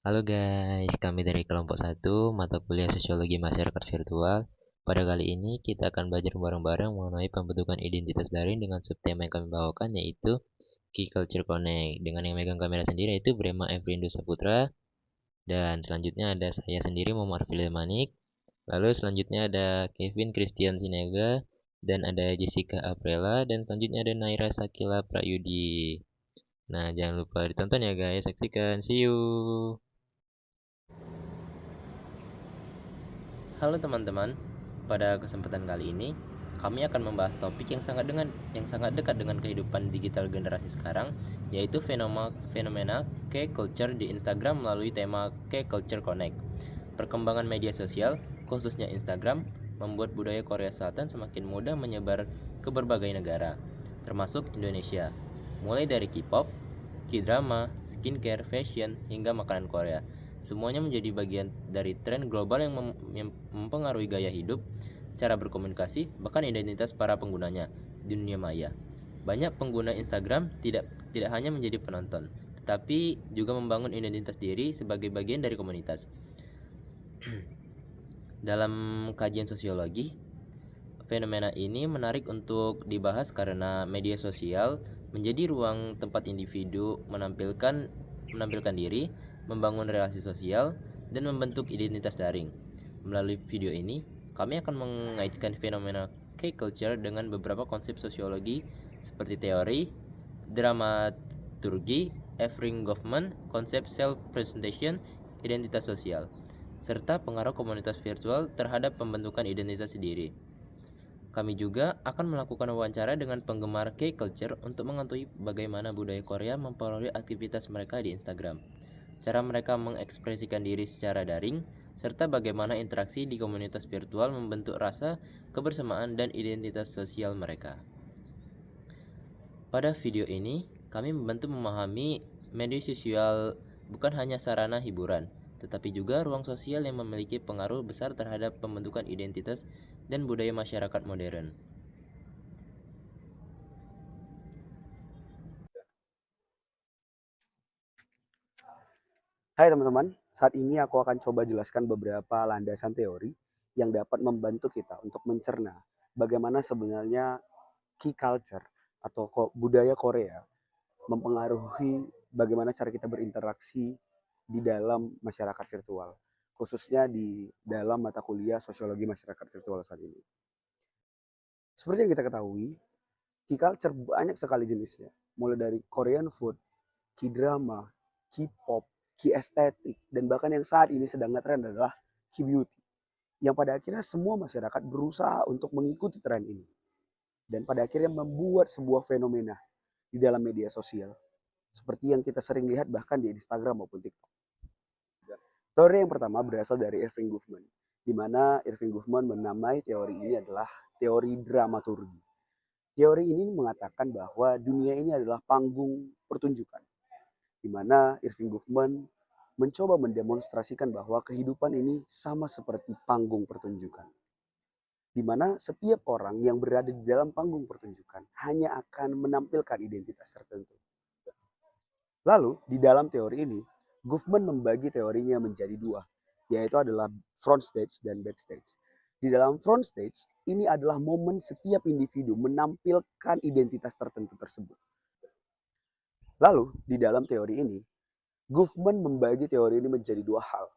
Halo guys, kami dari kelompok satu mata kuliah Sosiologi Masyarakat Virtual. Pada kali ini kita akan belajar bareng-bareng mengenai pembentukan identitas daring dengan subtema yang kami bawakan yaitu Key Culture Connect. Dengan yang megang kamera sendiri yaitu Brema Evrindu Saputra, dan selanjutnya ada saya sendiri Muhammad Arfil Manik. Lalu selanjutnya ada Kevin Christian Sinega, dan ada Jessica Aprela, dan selanjutnya ada Naira Sakila Prayudi. Nah, jangan lupa ditonton ya guys, saksikan. See you. Halo teman-teman, pada kesempatan kali ini kami akan membahas topik yang sangat dekat dengan kehidupan digital generasi sekarang, yaitu fenomena K-culture di Instagram melalui tema K-culture Connect. Perkembangan media sosial, khususnya Instagram, membuat budaya Korea Selatan semakin mudah menyebar ke berbagai negara, termasuk Indonesia. Mulai dari K-pop, K-drama, skincare, fashion, hingga makanan Korea. Semuanya menjadi bagian dari tren global yang mempengaruhi gaya hidup, cara berkomunikasi, bahkan identitas para penggunanya di dunia maya. Banyak pengguna Instagram tidak hanya menjadi penonton, tetapi juga membangun identitas diri sebagai bagian dari komunitas. Dalam kajian sosiologi, fenomena ini menarik untuk dibahas karena media sosial menjadi ruang tempat individu menampilkan diri, membangun relasi sosial, dan membentuk identitas daring. Melalui video ini, kami akan mengaitkan fenomena K-culture dengan beberapa konsep sosiologi seperti teori, dramaturgi, Efring Goffman, konsep self-presentation, identitas sosial, serta pengaruh komunitas virtual terhadap pembentukan identitas sendiri. Kami juga akan melakukan wawancara dengan penggemar K-culture untuk mengetahui bagaimana budaya Korea mempengaruhi aktivitas mereka di Instagram, cara mereka mengekspresikan diri secara daring, serta bagaimana interaksi di komunitas virtual membentuk rasa kebersamaan dan identitas sosial mereka. Pada video ini, kami membantu memahami media sosial bukan hanya sarana hiburan, tetapi juga ruang sosial yang memiliki pengaruh besar terhadap pembentukan identitas dan budaya masyarakat modern. Hai teman-teman, saat ini aku akan coba jelaskan beberapa landasan teori yang dapat membantu kita untuk mencerna bagaimana sebenarnya key culture atau budaya Korea mempengaruhi bagaimana cara kita berinteraksi di dalam masyarakat virtual, khususnya di dalam mata kuliah sosiologi masyarakat virtual saat ini. Seperti yang kita ketahui, key culture banyak sekali jenisnya, mulai dari Korean food, K-drama, K-pop, K-estetik, dan bahkan yang saat ini sedang ngetren adalah K-beauty. Yang pada akhirnya semua masyarakat berusaha untuk mengikuti tren ini. Dan pada akhirnya membuat sebuah fenomena di dalam media sosial. Seperti yang kita sering lihat bahkan di Instagram maupun TikTok. Teori yang pertama berasal dari Irving Goffman, di mana Irving Goffman menamai teori ini adalah teori dramaturgi. Teori ini mengatakan bahwa dunia ini adalah panggung pertunjukan, di mana Irving Goffman mencoba mendemonstrasikan bahwa kehidupan ini sama seperti panggung pertunjukan, di mana setiap orang yang berada di dalam panggung pertunjukan hanya akan menampilkan identitas tertentu. Lalu, di dalam teori ini, Goffman membagi teorinya menjadi dua, yaitu adalah front stage dan backstage. Di dalam front stage, ini adalah momen setiap individu menampilkan identitas tertentu tersebut. Lalu, di dalam teori ini, Goffman membagi teori ini menjadi dua hal.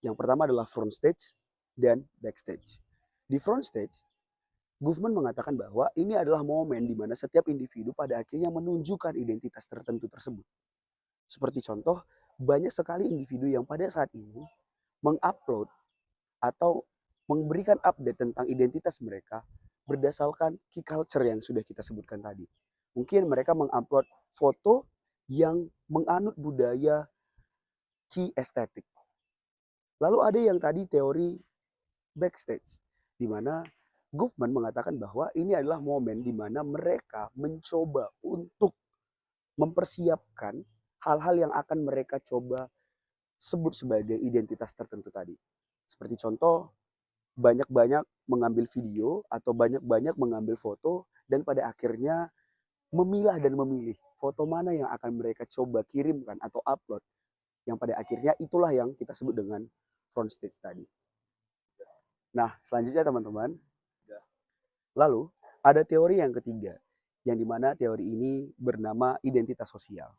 Yang pertama adalah front stage dan backstage. Di front stage, Goffman mengatakan bahwa ini adalah momen di mana setiap individu pada akhirnya menunjukkan identitas tertentu tersebut. Seperti contoh, banyak sekali individu yang pada saat ini mengupload atau memberikan update tentang identitas mereka berdasarkan key culture yang sudah kita sebutkan tadi. Mungkin mereka mengupload foto yang menganut budaya key estetik. Lalu ada yang tadi teori backstage, di mana Goffman mengatakan bahwa ini adalah momen di mana mereka mencoba untuk mempersiapkan hal-hal yang akan mereka coba sebut sebagai identitas tertentu tadi. Seperti contoh, banyak-banyak mengambil video atau banyak-banyak mengambil foto dan pada akhirnya memilah dan memilih foto mana yang akan mereka coba kirimkan atau upload yang pada akhirnya itulah yang kita sebut dengan front stage tadi. Nah, selanjutnya teman-teman, lalu ada teori yang ketiga, yang dimana teori ini bernama identitas sosial.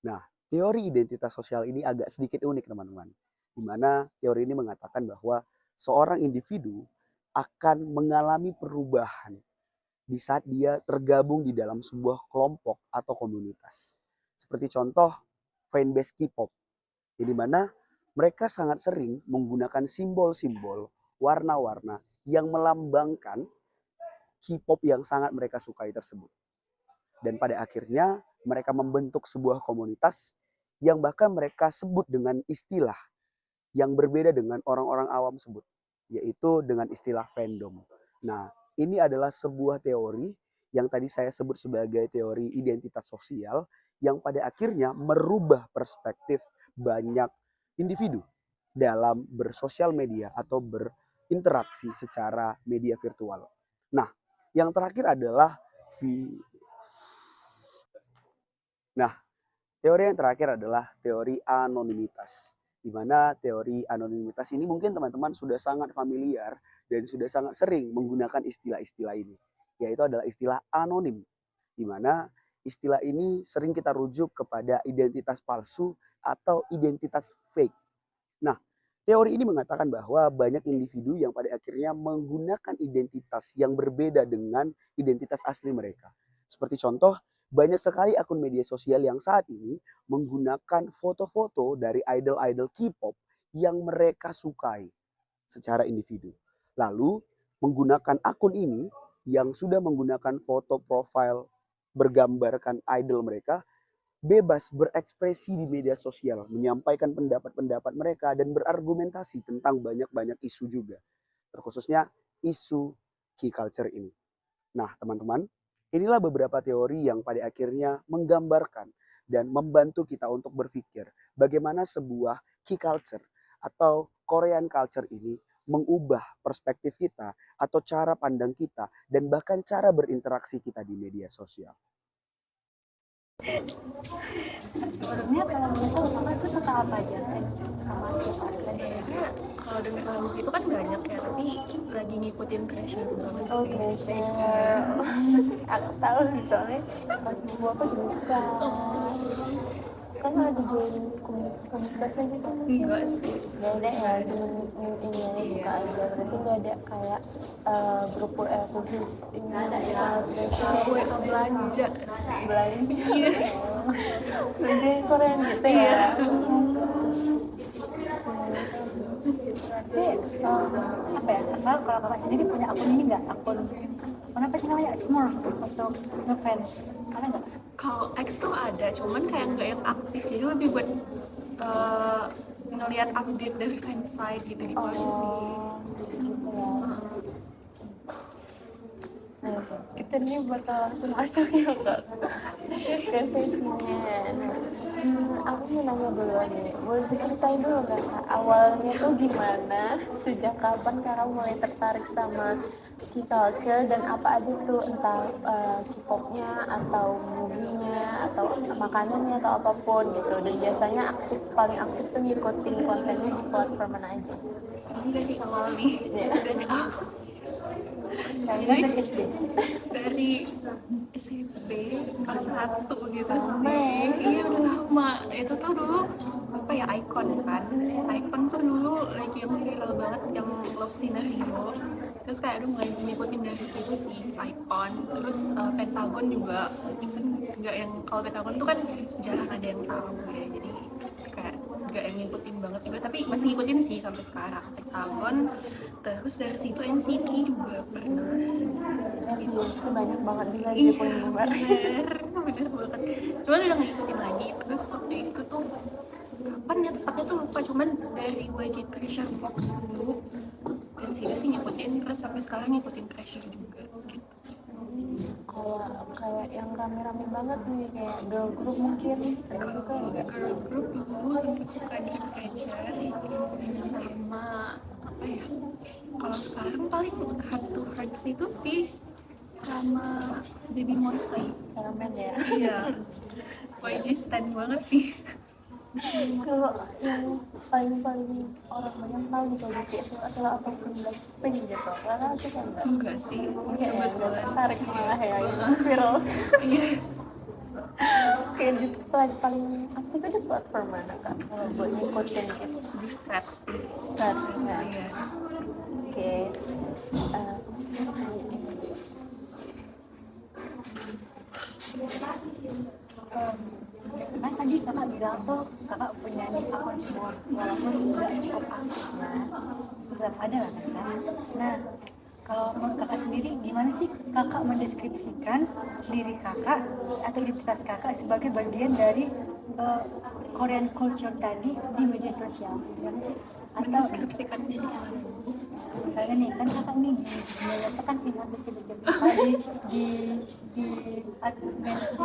Nah, teori identitas sosial ini agak sedikit unik teman-teman, dimana teori ini mengatakan bahwa seorang individu akan mengalami perubahan di saat dia tergabung di dalam sebuah kelompok atau komunitas. Seperti contoh fanbase K-pop, di mana mereka sangat sering menggunakan simbol-simbol, warna-warna yang melambangkan K-pop yang sangat mereka sukai tersebut. Dan pada akhirnya mereka membentuk sebuah komunitas yang bahkan mereka sebut dengan istilah yang berbeda dengan orang-orang awam sebut, yaitu dengan istilah fandom. Nah, ini adalah sebuah teori yang tadi saya sebut sebagai teori identitas sosial yang pada akhirnya merubah perspektif banyak individu dalam bersosial media atau berinteraksi secara media virtual. Nah, yang terakhir adalah teori yang terakhir adalah teori anonimitas. Di mana teori anonimitas ini mungkin teman-teman sudah sangat familiar dan sudah sangat sering menggunakan istilah-istilah ini, yaitu adalah istilah anonim. Di mana istilah ini sering kita rujuk kepada identitas palsu atau identitas fake. Nah, teori ini mengatakan bahwa banyak individu yang pada akhirnya menggunakan identitas yang berbeda dengan identitas asli mereka. Seperti contoh, banyak sekali akun media sosial yang saat ini menggunakan foto-foto dari idol-idol K-pop yang mereka sukai secara individu. Lalu menggunakan akun ini yang sudah menggunakan foto profile bergambarkan idol mereka, bebas berekspresi di media sosial, menyampaikan pendapat-pendapat mereka dan berargumentasi tentang banyak-banyak isu juga, terkhususnya isu key culture ini. Nah, teman-teman, inilah beberapa teori yang pada akhirnya menggambarkan dan membantu kita untuk berpikir bagaimana sebuah key culture atau Korean culture ini mengubah perspektif kita atau cara pandang kita dan bahkan cara berinteraksi kita di media sosial. Sebelumnya kalau boleh tahu kakak tuh suka apa aja sama siapa aja? Sebenarnya kalau dengan lagu itu kan banyak ya, tapi lagi ngikutin pressure banget Oh, sih. aku tahu soalnya pas ibu aku juga suka. Kan ada join komunitasnya gitu. Enggak sih. Gak ada ya, cuma ini yang suka aja. Berarti gak ada kayak grup WA khusus ini ada ya. Gue belanja sih. Belanja. Belanja yang Korean gitu ya. Tapi apa ya? Kalau kakak sendiri punya akun ini nggak? Akun apa sih namanya? Smurf atau ngefans? Ada nggak? Kalau X tuh ada, cuman kayak nggak yang aktif, jadi lebih buat ngelihat update dari fansite gitu-gitu aja sih. Gitu ya. Nah, kita ini bakal langsung masuk ya kak ke sesinya. Aku mau nanya dulu nih, boleh diceritain dulu nggak kak awalnya tuh gimana, sejak kapan kakak mulai tertarik sama K-culture dan apa aja tuh, entah K-popnya atau movie-nya atau makanannya atau apapun gitu, dan biasanya paling aktif tuh ngikutin kontennya di platform mana aja? Ini dari awal nih, dari awal. Kayaknya dari SD. Dari SMP kelas 1 gitu Lama sih. ya? Iya udah lama. Itu tuh dulu apa ya, Icon kan. Icon tuh dulu lagi yang viral banget, yang Love Scenario. Terus kayak aduh mulai ngikutin dari situ sih, Icon. Terus Pentagon juga. Kan nggak yang, kalau Pentagon tuh kan jarang ada yang tahu ya. Jadi kayak nggak yang ngikutin banget juga, tapi masih ngikutin sih sampai sekarang Pentagon. Terus dari situ NCT juga pernah. Itu banyak banget juga dia punya nomor. Bener banget. Cuman udah ngikutin lagi. Terus waktu itu tuh kapan ya tepatnya tuh lupa, cuman dari YG Treasure Box dulu. Dan situ sih ngikutin, terus sampai sekarang ngikutin Treasure juga gitu. Kayak yang rame-rame banget nih, kayak girl group mungkin ada juga nggak? Girl group dulu sempat suka di Treasure sama apa ya, kalau sekarang paling Heart to Hearts itu sih sama Baby Monster. Ramen ya. Iya, YG stan banget sih. Kalau yang paling orang banyak tahu gitu BTS atau apapun Blackpink gitu, karena aku kan Enggak sih, kayak kebetulan. tertarik malah ya itu viral. Kayak di paling aktif itu platform mana kak? Kalau buat ngikutin gitu. Di Threads sih. Kan, ya. Iya. Oke. Kan tadi kakak bilang tuh kakak punya nih akun semua walaupun nggak cukup aktifnya tetap ada lah kan. Nah kalau menurut kakak sendiri gimana sih kakak mendeskripsikan diri kakak atau identitas kakak sebagai bagian dari Korean culture tadi di media sosial gimana sih? Atau Mendeskripsikan diri. misalnya nih kan kakak nih menyatakan pilihan kecil-kecil di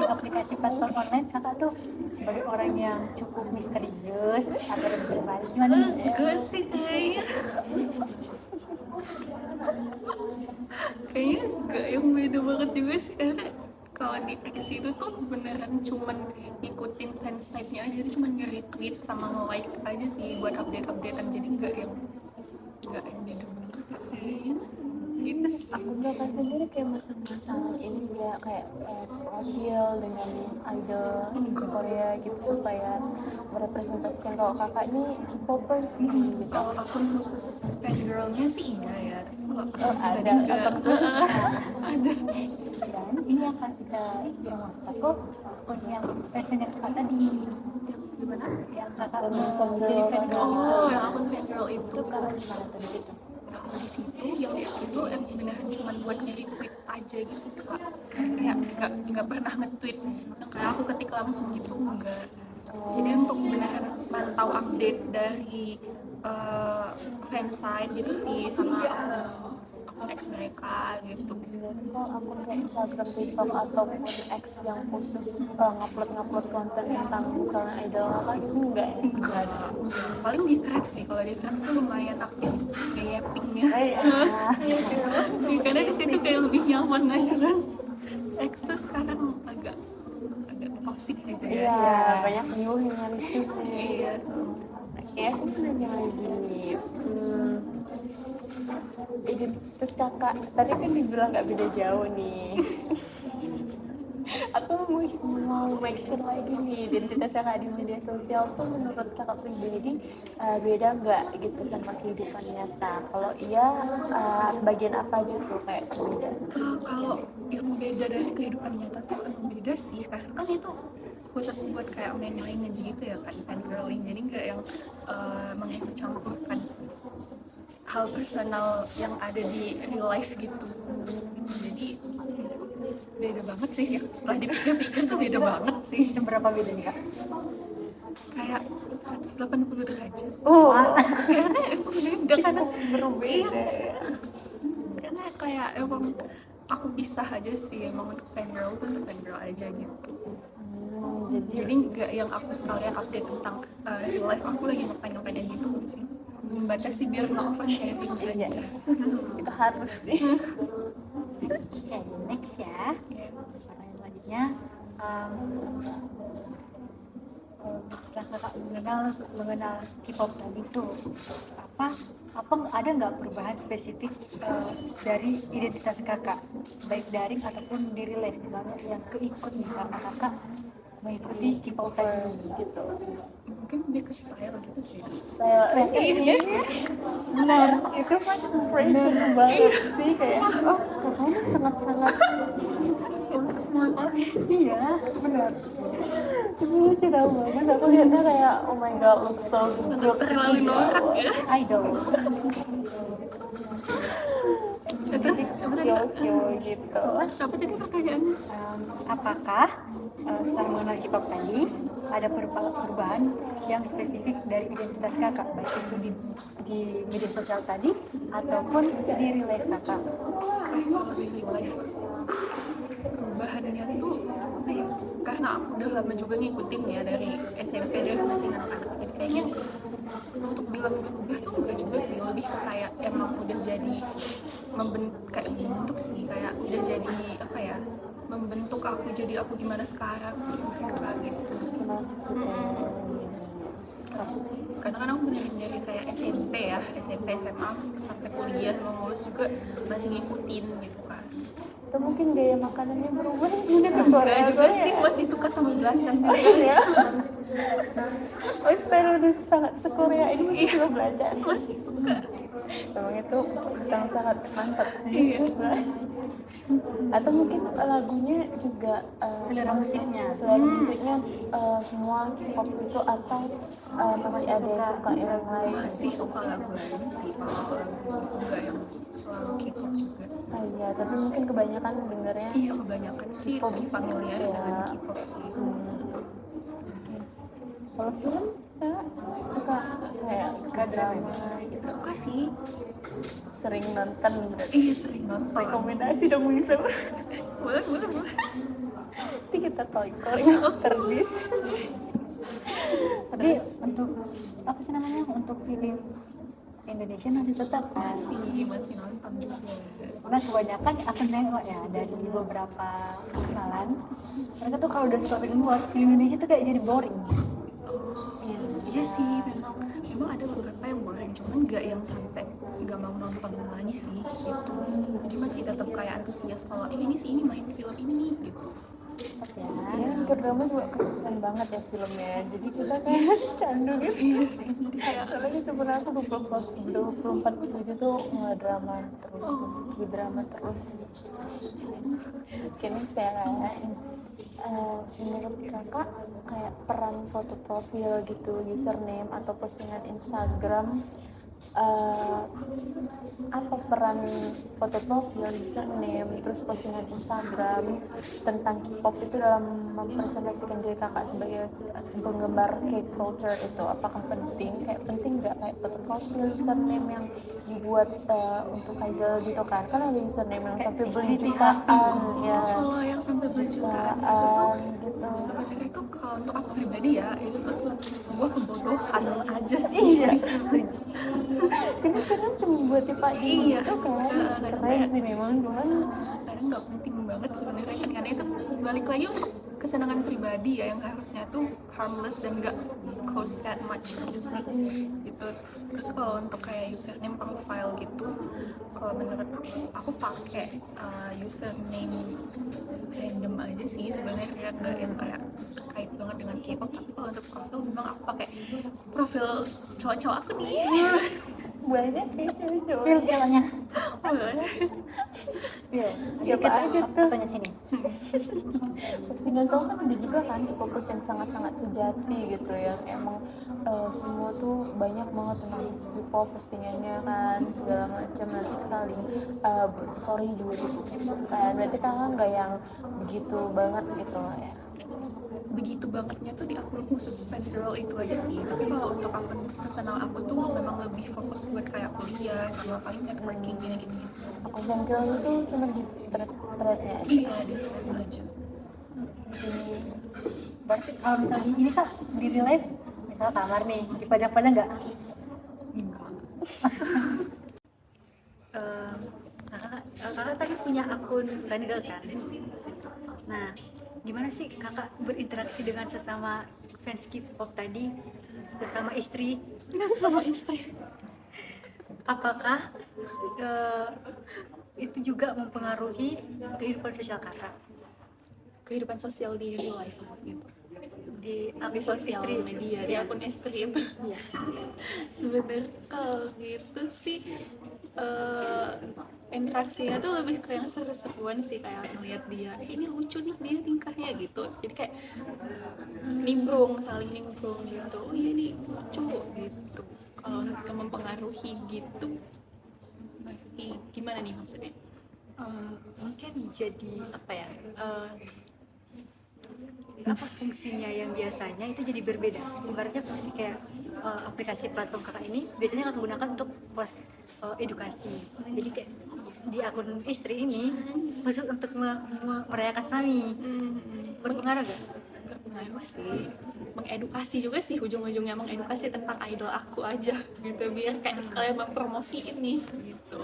aplikasi platform online kakak tuh sebagai orang yang cukup misterius atau lebih baik gimana nih? Enggak sih kayaknya enggak yang beda banget juga sih, karena kalau di X itu tuh beneran cuman ngikutin fansite-nya aja, jadi cuman nge-retweet sama nge-like aja sih buat update-updatean, jadi enggak yang beda banget sih gitu sih. Aku kakak sendiri kayak masang-masang ini ya kayak profil dengan idol Korea gitu supaya merepresentasikan kalau kakak ini K-popers gitu. Kalau akun khusus fangirl-nya sih iya ya, tapi kalau akun Ada pribadi enggak. akun khusus Ada. dan ini akan kita yang aku akun yang passionnya kakak tadi Gimana? yang kakak mau jadi fangirl Oh, yang akun fangirl itu kakak gimana tuh di situ? kalau di situ yang di situ beneran cuma buat nge-retweet aja gitu kak, kayak nggak pernah nge-tweet yang kayak aku ketik langsung gitu, enggak. Jadi untuk beneran mantau update dari fansite gitu sih sama akun X mereka gitu. Kalau akun kayak Instagram, TikTok ataupun X yang khusus ngupload konten tentang misalnya idol apa gitu enggak ya? Enggak ada. Paling di Threads sih, kalau di Threads tuh lumayan aktif kayak pinknya. Karena di situ kayak lebih nyaman aja kan. X tuh sekarang agak toxic gitu ya. Iya, banyak new yang lucu. Iya. Oke, aku mau nanya lagi. Identitas kakak, tadi kan dibilang nggak beda jauh nih. Aku mau make sure lagi nih, identitas kakak di media sosial tuh menurut kakak pribadi beda nggak gitu sama kehidupan nyata? Kalau iya, bagian apa aja tuh kayak beda? Kalau yang beda dari kehidupan nyata tuh emang beda sih, karena kan itu khusus buat kayak main-main aja gitu ya kan, fangirling, jadi nggak yang mengikut campurkan hal personal yang ada di real life gitu. Jadi beda banget sih ya, setelah dipikir-pikir tuh beda banget sih. Seberapa bedanya kak? Kayak 180 derajat. Oh, Karena emang beda, karena berbeda. karena kayak emang aku pisah aja sih, emang untuk fangirl tuh untuk fangirl aja gitu. Jadi nggak yang aku sekalian update tentang real life aku lagi ngapain aja gitu sih, membatasi biar nggak oversharing aja. Itu harus sih. Oke, next ya. Pertanyaan selanjutnya, setelah kakak mengenal K-pop tadi tuh, apa ada nggak perubahan spesifik dari identitas kakak, baik daring ataupun di real life, misalnya yang keikut nih karena kakak mengikuti K-pop tadi gitu. Mungkin lebih ke style gitu sih. Style, iya, benar, itu pas inspiration banget sih kayak, oh kakaknya sangat-sangat iya, benar. Itu lucu tau banget, aku lihatnya kayak oh my god, looks so good, Terlalu norak ya. idol. Terus Kyo gitu. apa tadi pertanyaannya? Apakah setelah mengenal K-pop tadi ada perubahan yang spesifik dari identitas kakak, baik itu di media sosial tadi ataupun di real life kakak? Kalau di real life perubahannya tuh apa ya? Karena aku udah lama juga ngikutin ya dari SMP, dari masih anak-anak, jadi kayaknya untuk bilang berubah tuh enggak juga sih, lebih ke kayak emang udah jadi membentuk sih, kayak udah jadi apa ya, membentuk aku jadi aku gimana sekarang sih, kayak gitu. K-pop. Karena kan aku dari kayak SMP ya, SMP, SMA sampai kuliah mau lulus juga masih ngikutin gitu kan. Atau mungkin gaya makanannya berubah jadi ke Korea Enggak juga sih, masih suka sama belacan juga ya. Oh, style udah sangat se-Korea ini masih suka belajar. masih suka. Memang itu sangat mantap sih. Iya. Atau mungkin lagunya juga Selera musiknya. semua K-pop itu atau masih ada yang suka yang lain. Masih suka lagu lain sih, kalau lagu enggak yang selalu K-pop juga. Iya, tapi mungkin kebanyakan dengarnya Iya, kebanyakan sih lebih familiar Iya. dengan K-pop sih. kalau film Kak, suka kayak drama gitu, Suka sih, sering nonton berarti. iya sering nonton. Rekomendasi dong bisa. Boleh. Nanti kita toikor yang terbis. Terus untuk apa sih namanya, untuk film Indonesia masih tetap kan? Masih nonton juga. Karena kebanyakan aku nengok ya dari beberapa kenalan, mereka tuh kalau udah suka film luar, film Indonesia tuh kayak jadi boring. Iya sih, memang ada beberapa yang boring, cuman nggak yang sampai nggak mau nonton lagi sih gitu. Jadi masih tetap kayak antusias kalau ini sih ini main film ini nih gitu. Ya, drama juga keren banget ya filmnya. Jadi kita kayak candu gitu. Soalnya itu pernah aku 24/7 tuh nge-drama terus, K-drama terus. Kayaknya saya menurut kakak kayak peran foto profil gitu, username atau postingan Instagram, apa peran foto profil, username, terus postingan Instagram tentang K-pop itu dalam mempresentasikan diri kakak sebagai penggemar K-culture itu, apakah penting? Kayak penting nggak kayak foto profil, username yang dibuat untuk idol gitu kan ada username yang sampai beli jutaan ya. Kalau yang sampai beli jutaan Gitu. sebenarnya itu kalau untuk aku pribadi ya itu tuh sebuah kebodohan aja sih. Iya. Jadi kadang cuma buat tipe Iya. gitu kan. Keren sih memang, cuman Kadang nggak penting banget sebenarnya kan, karena itu balik lagi untuk kesenangan pribadi ya yang harusnya tuh harmless dan nggak cost that much gitu sih gitu. Terus kalau untuk kayak username profile gitu, kalau menurut aku pakai username random aja sih sebenarnya, nggak yang kayak terkait banget dengan K-pop. Tapi kalau untuk profil memang aku pakai profil cowok-cowok aku nih. banyak itu Spill ceweknya. ya, Jadi siapa kita aja tuh. fotonya sini. Postingan Soul kan ada juga kan fokus yang sangat-sangat sejati gitu, yang emang semua tuh banyak banget tentang K-pop postingannya kan segala macam. Nanti sekali sorry juga gitu kan, berarti kakak nggak yang begitu banget gitu ya. Begitu bangetnya tuh di akun khusus fangirl itu aja sih. Tapi kalau untuk akun personal aku tuh memang lebih fokus buat kayak kuliah sama paling networking gitu. Aku fangirl itu cuma di thread-threadnya aja. Iya, di threads aja. Berarti kalau misalnya ini kak di real life, misalnya kamar nih, dipajang-pajang nggak? Kakak tadi punya akun fangirl kan? Nah, gimana sih kakak berinteraksi dengan sesama fans K-pop tadi, sesama istri? Apakah itu juga mempengaruhi kehidupan sosial kakak Kehidupan sosial di real life gitu. di Di akun sosial istri? media, di akun istri itu. Iya. Sebenarnya kalau gitu sih interaksinya tuh lebih ke yang seru-seruan sih, kayak ngeliat dia ini lucu nih dia tingkahnya gitu, jadi kayak saling nimbrung gitu, oh iya nih lucu gitu. Kalau untuk mempengaruhi gitu, gimana nih maksudnya? Mungkin jadi apa ya, apa fungsinya yang biasanya itu jadi berbeda. Ibaratnya fungsi kayak aplikasi platform kakak ini biasanya kakak gunakan untuk post edukasi. Jadi kayak di akun istri ini khusus untuk merayakan Sami. Berpengaruh gak? Berpengaruh sih, mengedukasi juga sih, ujung-ujungnya mengedukasi tentang idol aku aja gitu, biar kayak sekalian mempromosi ini gitu.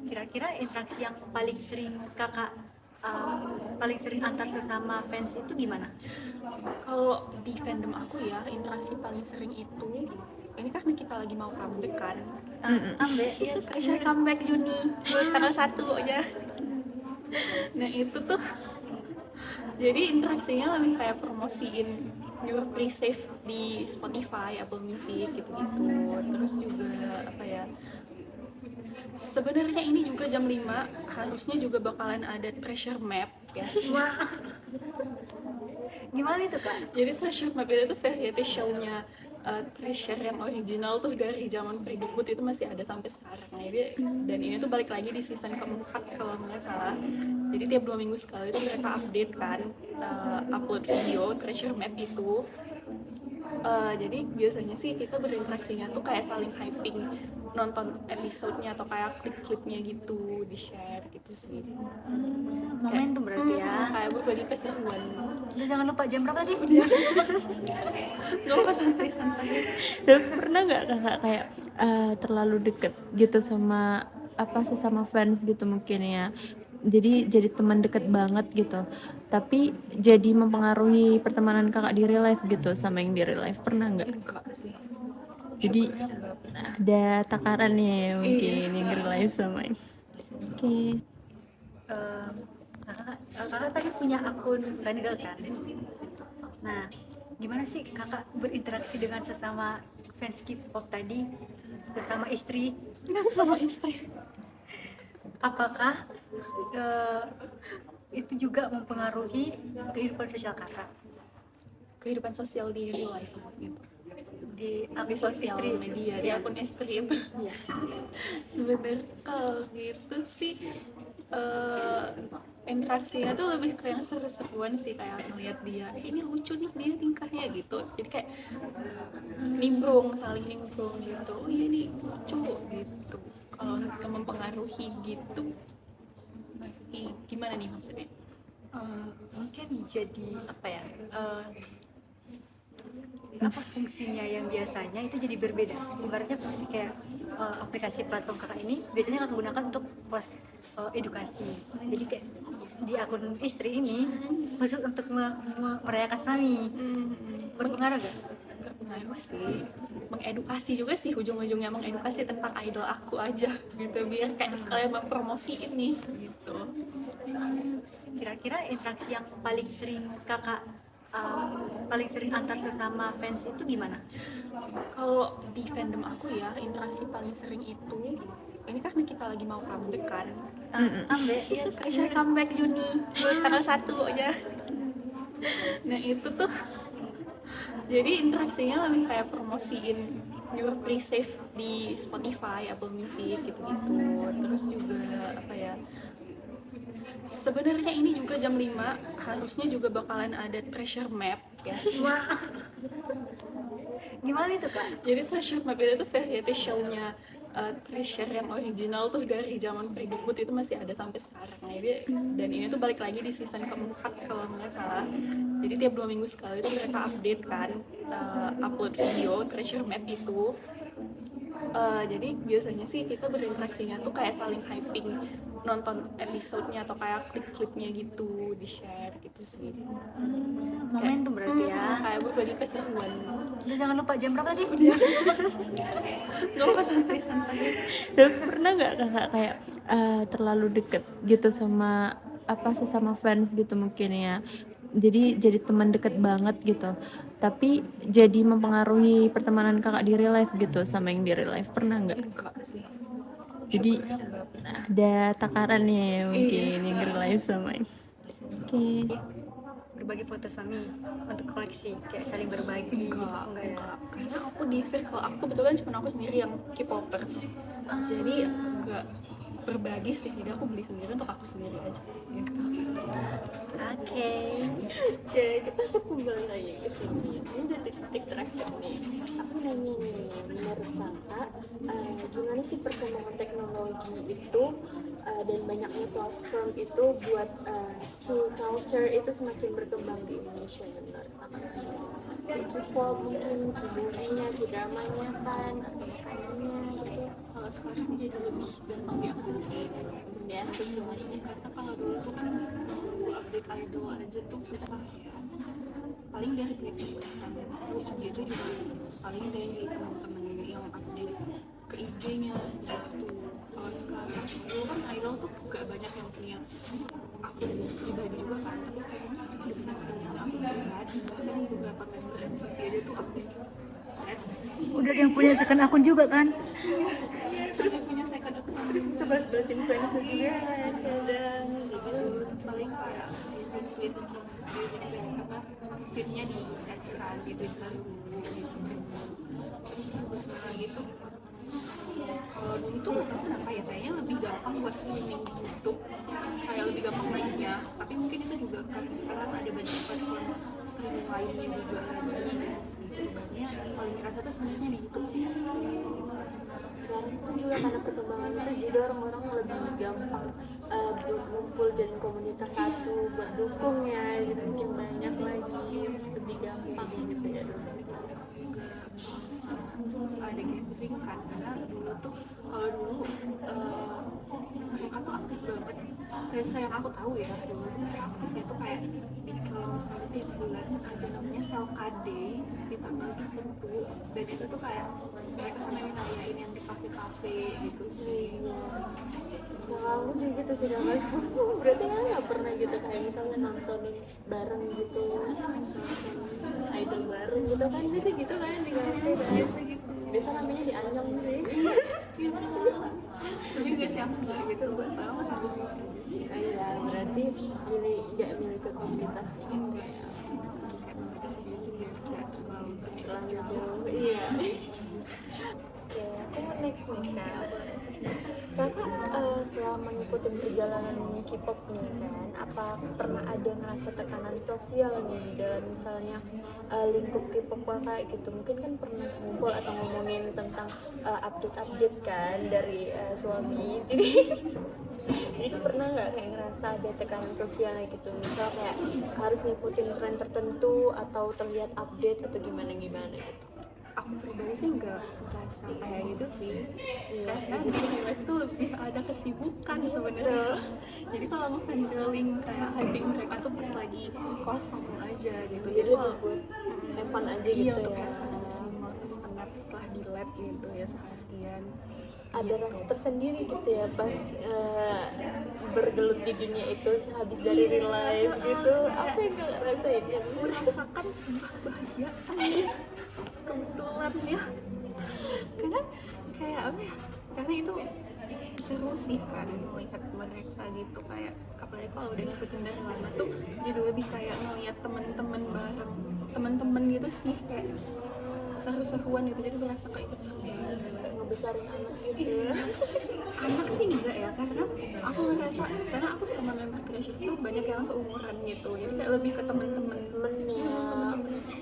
Kira-kira interaksi yang paling sering kakak paling sering antar sesama fans itu gimana? Kalau di fandom aku ya, interaksi paling sering itu, ini kan kita lagi mau comeback kan. Ambek Iya, pressure comeback Juni, tanggal 1 aja. Nah itu tuh, jadi interaksinya lebih kayak promosiin your pre-save di Spotify, Apple Music gitu-gitu. Terus juga apa ya, sebenarnya ini juga jam 5 harusnya juga bakalan ada treasure map ya. Gimana itu kak? Jadi treasure map itu tuh variety show-nya Treasure yang original tuh dari zaman pre-debut itu masih ada sampai sekarang. Jadi, dan ini tuh balik lagi di season keempat kalau nggak salah. Jadi tiap 2 minggu sekali itu mereka update kan, upload video treasure map itu. Jadi biasanya sih kita berinteraksinya tuh kayak saling hyping nonton episodenya atau kayak klip-klipnya gitu, di share gitu sih. Momentum berarti ya. Kayak berbagi keseruan. Udah jangan lupa jam berapa tadi? Gak apa santai-santai. Dan pernah nggak kakak kayak terlalu deket gitu sama sesama fans gitu mungkin ya, jadi teman deket banget gitu, tapi jadi mempengaruhi pertemanan kakak di real life gitu sama yang di real life, pernah nggak? Enggak sih. Jadi Syukurnya enggak pernah. ada takarannya ya mungkin yang real life sama yang oke. Kakak tadi punya akun fangirl kan? Nah, gimana sih kakak berinteraksi dengan sesama fans K-pop tadi, sesama istri? Sama istri. Apakah itu juga mempengaruhi kehidupan sosial kakak Kehidupan sosial di real life gitu. di Di akun sosial istri? media, di akun istri itu. Iya. Sebenarnya kalau gitu sih interaksinya tuh lebih ke yang seru-seruan sih, kayak ngeliat dia ini lucu nih dia tingkahnya gitu, jadi kayak saling nimbrung gitu, oh iya nih lucu gitu. Kalau untuk mempengaruhi gitu, gimana nih maksudnya? Mungkin jadi apa ya? Apa fungsinya yang biasanya itu jadi berbeda. Ibaratnya fungsi kayak aplikasi platform kakak ini biasanya kakak gunakan untuk post edukasi. Jadi kayak di akun istri ini khusus untuk merayakan Sami. Berpengaruh gak? Berpengaruh sih, mengedukasi juga sih, ujung-ujungnya mengedukasi tentang idol aku aja gitu, biar kayak sekalian mempromosi ini gitu. Kira-kira interaksi yang paling sering kakak paling sering antar sesama fans itu gimana? Kalau di fandom aku ya, interaksi paling sering itu, ini kan kita lagi mau comeback kan. Ambek Iya, pressure comeback Juni, tanggal 1 aja. Nah itu tuh, jadi interaksinya lebih kayak promosiin your pre-save di Spotify, Apple Music gitu-gitu. Terus juga apa ya, sebenarnya ini juga jam 5 harusnya juga bakalan ada treasure map ya. gimana itu kak? Jadi treasure map itu tuh variety show-nya Treasure yang original tuh dari zaman pre-debut itu masih ada sampai sekarang. Jadi, dan ini tuh balik lagi di season keempat kalau nggak salah. Jadi tiap 2 minggu sekali itu mereka update kan, upload video treasure map itu. Jadi biasanya sih kita berinteraksinya tuh kayak saling hyping nonton episodenya atau kayak klip-klipnya gitu, di share gitu sih. Momentum berarti ya. Kayak berbagi keseruan. Udah jangan lupa jam berapa tadi? Gak apa santai-santai. Dan pernah nggak kakak kayak terlalu deket gitu sama sesama fans gitu mungkin ya, jadi teman deket banget gitu, tapi jadi mempengaruhi pertemanan kakak di real life gitu sama yang di real life, pernah nggak? Enggak sih. Jadi Syukurnya enggak pernah. ada takarannya ya mungkin yang real life sama yang oke. Berbagi foto Sami untuk koleksi, kayak saling berbagi. Enggak ya? Enggak. Karena aku di circle aku kebetulan cuma aku sendiri yang K-popers. Jadi enggak berbagi sih, jadi aku beli sendiri untuk aku sendiri aja gitu. Oke. Oke, kita kembali lagi ke sini. Ini detik-detik terakhir nih. Aku nanya nih, menurut kakak, gimana sih perkembangan teknologi itu dan banyaknya platform itu buat K-culture itu semakin berkembang di Indonesia menurut kakak? K-pop mungkin K-movie-nya, K-dramanya kan, atau makanannya gitu. Kalau sekarang jadi lebih gampang diakses sih, Diakses semuanya. karena kalau dulu tuh kan mau update idol aja tuh susah ya, paling dari Twitter kan, IG itu juga paling dari teman-teman yang update ke IG-nya gitu. Kalau sekarang dulu kan idol tuh gak banyak yang punya akun pribadi juga kan, tapi sekarang udah banyak yang akun pribadi, bahkan beberapa member NCT aja tuh akun ads. Udah ada yang punya second akun juga kan? Terus punya second account, Terus bisa balas-balasin fans juga kan kadang gitu. paling kayak tweet apa tweetnya di ads kan, di Twitter gitu. Kalau dulu tuh nggak tahu kenapa ya, kayaknya lebih gampang buat streaming di YouTube, kayak lebih gampang mainnya, tapi mungkin itu juga karena sekarang ada banyak platform streaming lainnya juga sebenarnya yang paling kerasa tuh sebenarnya di YouTube sih. Sekarang pun juga karena perkembangan itu jadi orang-orang lebih gampang buat ngumpul dan komunitas satu buat dukungnya gitu, mungkin banyak lagi, lebih gampang gitu ya dulu. Ada gathering kan, karena dulu tuh kalau dulu mereka tuh aktif banget. Yang aku tahu ya, dulu tuh mereka aktifnya tuh kayak kalau misalnya tiap bulan ada namanya Selkade di tanggal tertentu, dan itu tuh kayak mereka sampai ngerayain yang di kafe-kafe gitu sih. Kalau aku juga gitu sih, dan mas berarti kan nggak pernah gitu kayak misalnya nontonin bareng gitu, idol bareng gitu kan, biasa gitu kan di kafe biasa gitu, biasa namanya di Anyong sih. Tapi enggak sih, aku nggak gitu, buat tahu sambil musik sih. Iya, berarti nggak milih ke komunitas gitu ya. Kayak mereka sendiri ya, nggak terlalu Lanjut jauh. dulu, iya. Oke, aku mau next nih kak. Kakak selama ngikutin perjalanan K-pop nih kan, apa pernah ada ngerasa tekanan sosial nih dalam misalnya lingkup K-pop kakak gitu? Mungkin kan pernah ngumpul atau ngomongin tentang update-update kan dari suami. Jadi pernah nggak kayak ngerasa ada tekanan sosial gitu? Misal kayak harus ngikutin tren tertentu atau terlihat update atau gimana-gimana gitu? Aku pribadi sih nggak merasa kayak gitu sih, karena di live tuh lebih ada kesibukan sebenarnya. Jadi kalau ngefangirling kayak hyping mereka tuh pas lagi kosong aja gitu. Jadi lebih buat have fun aja Iya, gitu untuk ya. have fun aja sih, terus penat setelah di lab gitu ya seharian. Ada rasa tersendiri gitu ya pas bergelut di dunia itu sehabis dari real life gitu. Apa yang kalian rasain ya? Merasakan sebuah kebahagiaan kebetulan ya, karena kayak apa ya, karena itu seru sih kan melihat mereka gitu, kayak apalagi kalau udah ngikutin dari lama tuh jadi lebih kayak ngeliat temen-temen bareng temen-temen gitu sih, kayak seru-seruan gitu, jadi berasa kayak ikut seru banget. Ngebesarin anak gitu Iya. ya. Anak sih enggak ya, karena aku ngerasa karena aku sama member Crush itu banyak yang seumuran gitu, jadi kayak lebih ke temen-temen. Temennya,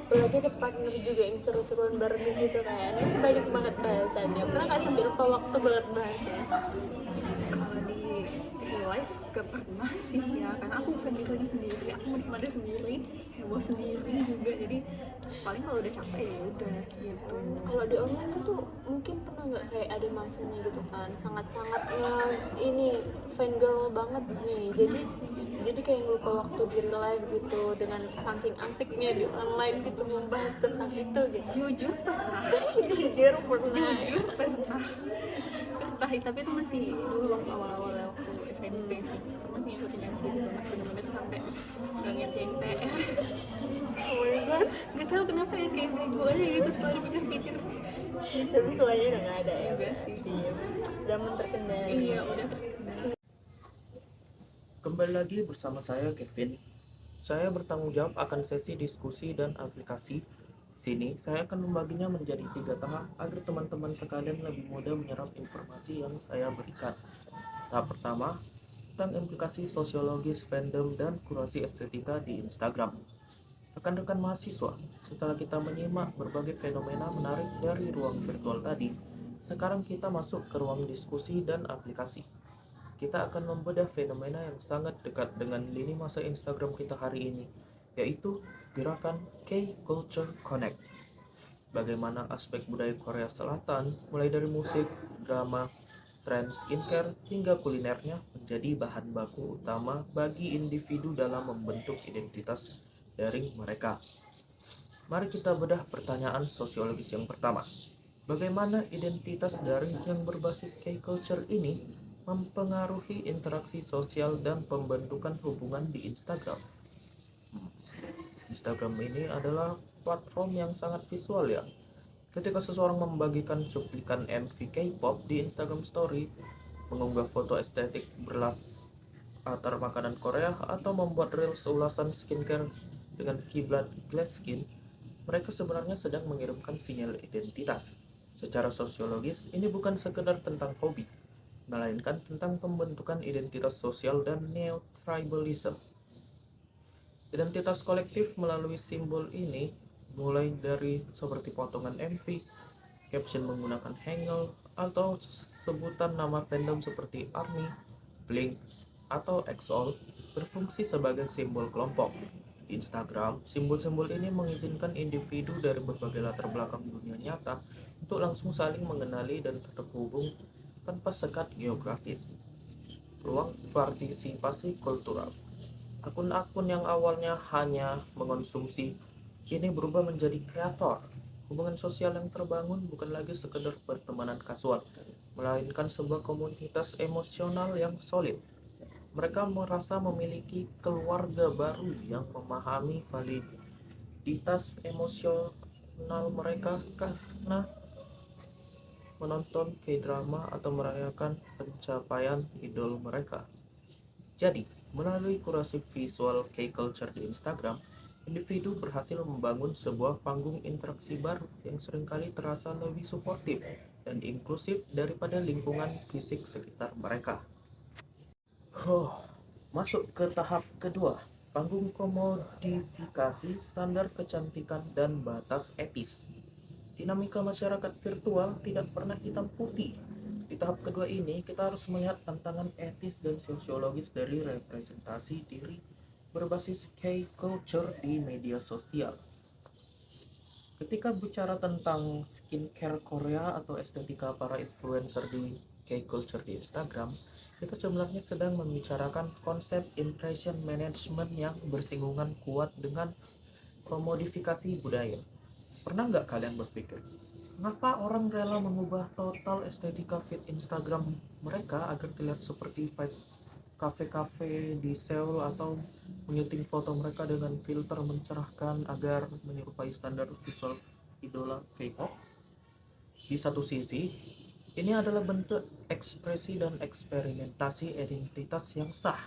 apalagi ada partner juga yang seru-seruan bareng di situ kan. Masih banyak banget bahasannya. Pernah nggak sampai lupa waktu banget bahasnya? Kalau di real life gak pernah sih ya, karena aku bukan diri sendiri, aku menikmati sendiri, heboh sendiri juga, jadi paling kalau udah capek ya udah gitu. Kalau di online tuh mungkin pernah nggak kayak ada masanya gitu kan, sangat-sangatnya ini fangirl banget nih, jadi kayak lupa waktu di real life gitu dengan saking asiknya di online gitu membahas tentang itu gitu. Jujur pernah, Jujur pernah. tapi itu masih dulu waktu awal-awal waktu SMP sih, masih ngikutin NCT banget, bener-bener tuh sampai nggak ngerjain PR. Oh my god. Nggak tahu kenapa ya, kayak bego aja gitu setelah dipikir-pikir. Tapi selainnya udah nggak ada ya. Enggak sih. Iya. Udah terkendali. Iya, udah terkendali. Kembali lagi bersama saya Kevin. Saya bertanggung jawab akan sesi diskusi dan aplikasi. Sini saya akan membaginya menjadi 3 tahap agar teman-teman sekalian lebih mudah menyerap informasi yang saya berikan. Tahap pertama, tentang implikasi sosiologis fandom dan kurasi estetika di Instagram. Rekan-rekan mahasiswa, setelah kita menyimak berbagai fenomena menarik dari ruang virtual tadi, sekarang kita masuk ke ruang diskusi dan aplikasi. Kita akan membedah fenomena yang sangat dekat dengan lini masa Instagram kita hari ini, yaitu gerakan K-Culture Connect. Bagaimana aspek budaya Korea Selatan, mulai dari musik, drama, tren skincare, hingga kulinernya menjadi bahan baku utama bagi individu dalam membentuk identitas daring mereka. Mari kita bedah pertanyaan sosiologis yang pertama. Bagaimana identitas daring yang berbasis K-culture ini mempengaruhi interaksi sosial dan pembentukan hubungan di Instagram? Instagram ini adalah platform yang sangat visual ya. Ketika seseorang membagikan cuplikan MV K-pop di Instagram Story, mengunggah foto estetik berlatar makanan Korea, atau membuat reels ulasan skincare dengan kiblat glass skin, mereka sebenarnya sedang mengirimkan sinyal identitas. Secara sosiologis, ini bukan sekedar tentang hobi, melainkan tentang pembentukan identitas sosial dan neo-tribalism. Identitas kolektif melalui simbol ini mulai dari seperti potongan MV, caption menggunakan hangul, atau sebutan nama fandom seperti ARMY, Blink, atau EXO berfungsi sebagai simbol kelompok. Di Instagram, simbol-simbol ini mengizinkan individu dari berbagai latar belakang dunia nyata untuk langsung saling mengenali dan terhubung tanpa sekat geografis. Ruang partisipasi kultural. Akun-akun yang awalnya hanya mengonsumsi kini berubah menjadi kreator. Hubungan sosial yang terbangun bukan lagi sekedar pertemanan kasual, melainkan sebuah komunitas emosional yang solid. Mereka merasa memiliki keluarga baru yang memahami validitas emosional mereka karena menonton K-drama atau merayakan pencapaian idol mereka. Jadi, melalui kurasi visual K-culture di Instagram, individu berhasil membangun sebuah panggung interaksi baru yang seringkali terasa lebih suportif dan inklusif daripada lingkungan fisik sekitar mereka. Masuk ke tahap kedua, panggung komodifikasi standar kecantikan dan batas etis. Dinamika masyarakat virtual tidak pernah hitam putih. Di tahap kedua ini, kita harus melihat tantangan etis dan sosiologis dari representasi diri berbasis K-culture di media sosial. Ketika bicara tentang skincare Korea atau estetika para influencer di K-culture di Instagram, kita sebenarnya sedang membicarakan konsep impression management yang bersinggungan kuat dengan komodifikasi budaya. Pernah nggak kalian berpikir, mengapa orang rela mengubah total estetika feed Instagram mereka agar terlihat seperti vibe kafe-kafe di Seoul, atau menyuting foto mereka dengan filter mencerahkan agar menyerupai standar visual idola K-pop? Di satu sisi, ini adalah bentuk ekspresi dan eksperimentasi identitas yang sah.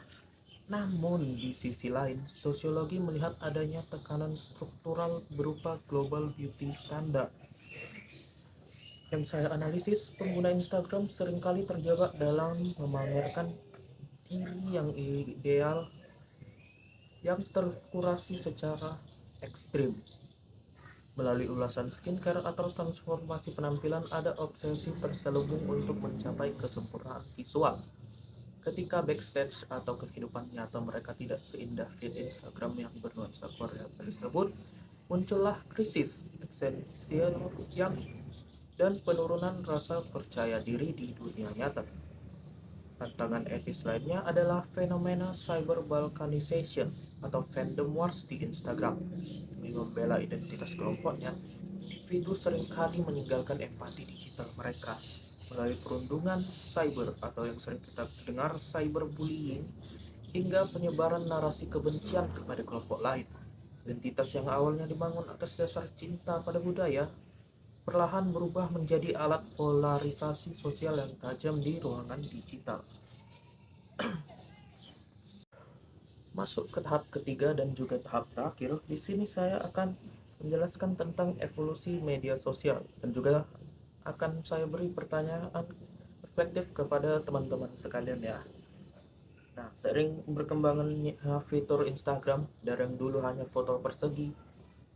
Namun di sisi lain, sosiologi melihat adanya tekanan struktural berupa global beauty standard. Yang saya analisis, pengguna Instagram seringkali terjebak dalam memamerkan diri yang ideal yang terkurasi secara ekstrim. Melalui ulasan skincare atau transformasi penampilan, ada obsesi terselubung untuk mencapai kesempurnaan visual. Ketika backstage atau kehidupan nyata mereka tidak seindah feed Instagram yang bernuansa Korea tersebut, muncullah krisis eksistensial yang dan penurunan rasa percaya diri di dunia nyata. Tantangan etis lainnya adalah fenomena cyber balkanization atau fandom wars di Instagram. Demi membela identitas kelompoknya, individu seringkali meninggalkan empati digital mereka melalui perundungan cyber atau yang sering kita dengar cyberbullying, hingga penyebaran narasi kebencian kepada kelompok lain. Identitas yang awalnya dibangun atas dasar cinta pada budaya perlahan berubah menjadi alat polarisasi sosial yang tajam di ruangan digital. Masuk ke tahap ketiga dan juga tahap terakhir, di sini saya akan menjelaskan tentang evolusi media sosial dan juga akan saya beri pertanyaan reflektif kepada teman-teman sekalian ya. Nah, seiring berkembangannya fitur Instagram dari yang dulu hanya foto persegi,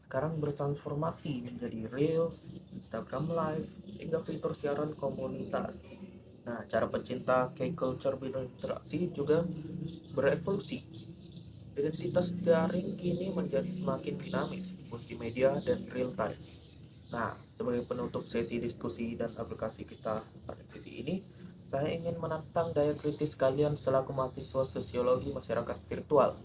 sekarang bertransformasi menjadi Reels, Instagram Live, hingga fitur siaran komunitas. Nah, cara pecinta K-culture berinteraksi juga berevolusi. Identitas daring kini menjadi semakin dinamis, multimedia, dan real time. Nah, sebagai penutup sesi diskusi dan aplikasi kita pada sesi ini, saya ingin menantang daya kritis kalian selaku mahasiswa sosiologi masyarakat virtual.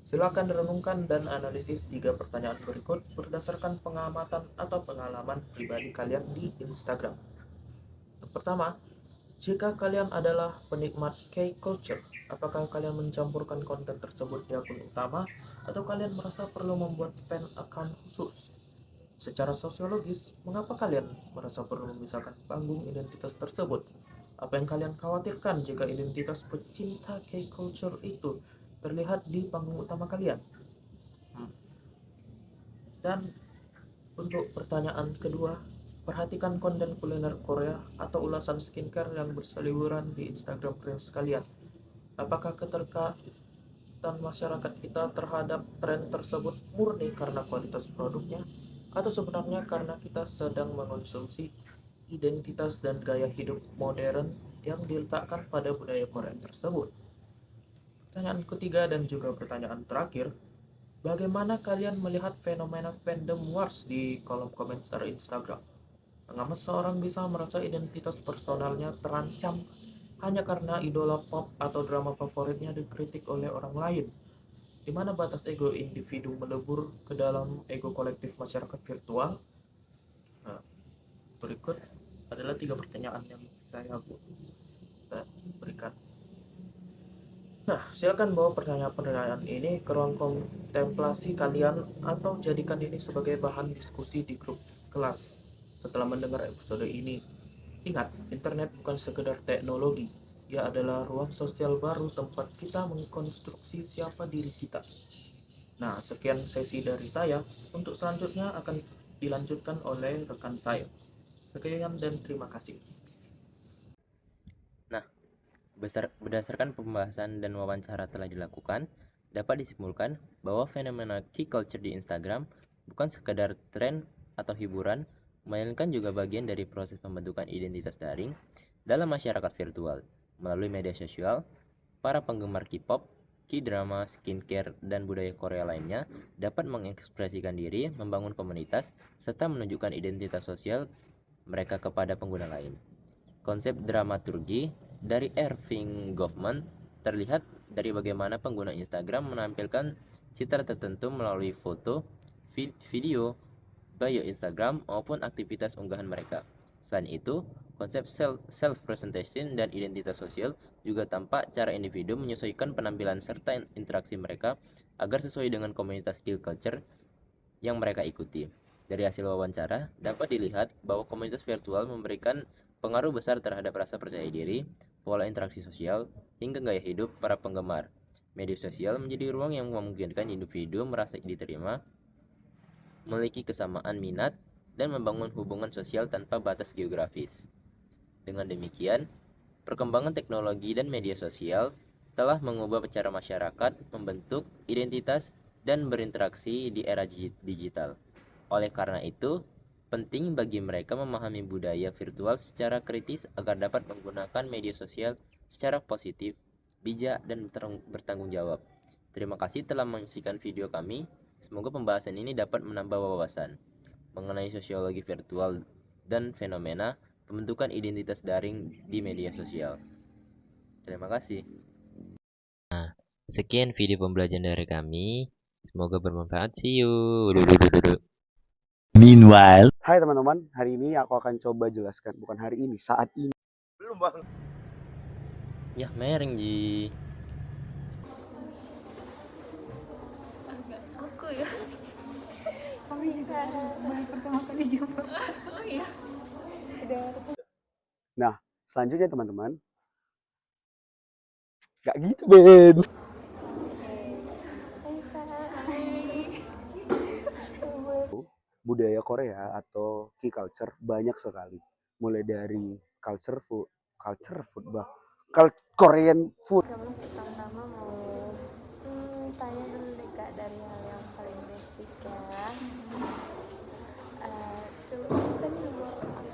Silakan renungkan dan analisis 3 pertanyaan berikut berdasarkan pengamatan atau pengalaman pribadi kalian di Instagram. Yang pertama, jika kalian adalah penikmat K-culture, apakah kalian mencampurkan konten tersebut di akun utama atau kalian merasa perlu membuat fan account khusus? Secara sosiologis, mengapa kalian merasa perlu memisahkan panggung identitas tersebut? Apa yang kalian khawatirkan jika identitas pecinta K-culture itu terlihat di panggung utama kalian? Dan untuk pertanyaan kedua, perhatikan konten kuliner Korea atau ulasan skincare yang berseliweran di Instagram Reels kalian. Apakah keterkaitan masyarakat kita terhadap tren tersebut murni karena kualitas produknya, atau sebenarnya karena kita sedang mengonsumsi identitas dan gaya hidup modern yang diletakkan pada budaya Korea tersebut? Pertanyaan ketiga dan juga pertanyaan terakhir, bagaimana kalian melihat fenomena fandom wars di kolom komentar Instagram? Mengapa seorang bisa merasa identitas personalnya terancam hanya karena idola pop atau drama favoritnya dikritik oleh orang lain? Di mana batas ego individu melebur ke dalam ego kolektif masyarakat virtual? Nah, berikut adalah 3 pertanyaan yang saya berikan. Nah, silakan bawa pertanyaan-pertanyaan ini ke ruang kontemplasi kalian atau jadikan ini sebagai bahan diskusi di grup kelas. Setelah mendengar episode ini, ingat, internet bukan sekedar teknologi. Ia adalah ruang sosial baru tempat kita mengkonstruksi siapa diri kita. Nah, sekian sesi dari saya. Untuk selanjutnya akan dilanjutkan oleh rekan saya. Sekian dan terima kasih. Berdasarkan pembahasan dan wawancara telah dilakukan, dapat disimpulkan bahwa fenomena K-culture di Instagram bukan sekadar tren atau hiburan, melainkan juga bagian dari proses pembentukan identitas daring dalam masyarakat virtual. Melalui media sosial, para penggemar K-pop, K-drama, skincare, dan budaya Korea lainnya dapat mengekspresikan diri, membangun komunitas, serta menunjukkan identitas sosial mereka kepada pengguna lain. Konsep dramaturgi dari Irving Goffman terlihat dari bagaimana pengguna Instagram menampilkan citra tertentu melalui foto, video, bio Instagram maupun aktivitas unggahan mereka. Selain itu, konsep self-presentation dan identitas sosial juga tampak cara individu menyesuaikan penampilan serta interaksi mereka agar sesuai dengan komunitas K-culture yang mereka ikuti. Dari hasil wawancara, dapat dilihat bahwa komunitas virtual memberikan pengaruh besar terhadap rasa percaya diri, pola interaksi sosial, hingga gaya hidup para penggemar. Media sosial menjadi ruang yang memungkinkan individu merasa diterima, memiliki kesamaan minat, dan membangun hubungan sosial tanpa batas geografis. Dengan demikian, perkembangan teknologi dan media sosial telah mengubah cara masyarakat membentuk identitas dan berinteraksi di era digital. Oleh karena itu, penting bagi mereka memahami budaya virtual secara kritis agar dapat menggunakan media sosial secara positif, bijak, dan bertanggung jawab. Terima kasih telah menyaksikan video kami. Semoga pembahasan ini dapat menambah wawasan mengenai sosiologi virtual dan fenomena pembentukan identitas daring di media sosial. Terima kasih. Sekian video pembelajaran dari kami. Semoga bermanfaat. See you. Meanwhile, Hai teman-teman, hari ini aku akan coba jelaskan, bukan hari ini, saat ini. Belum, Bang. Ya, mereng Ji. Aku ya. Kami juga baru pertama kali jumpa. Oh iya. Nah, selanjutnya teman-teman. Gak gitu, Ben. Budaya Korea atau K-culture banyak sekali. Mulai dari culture food, Korean food. Kamu pertama mau tanya dulu deh Kak, dari hal yang paling basic ya. Coba kan nomor aku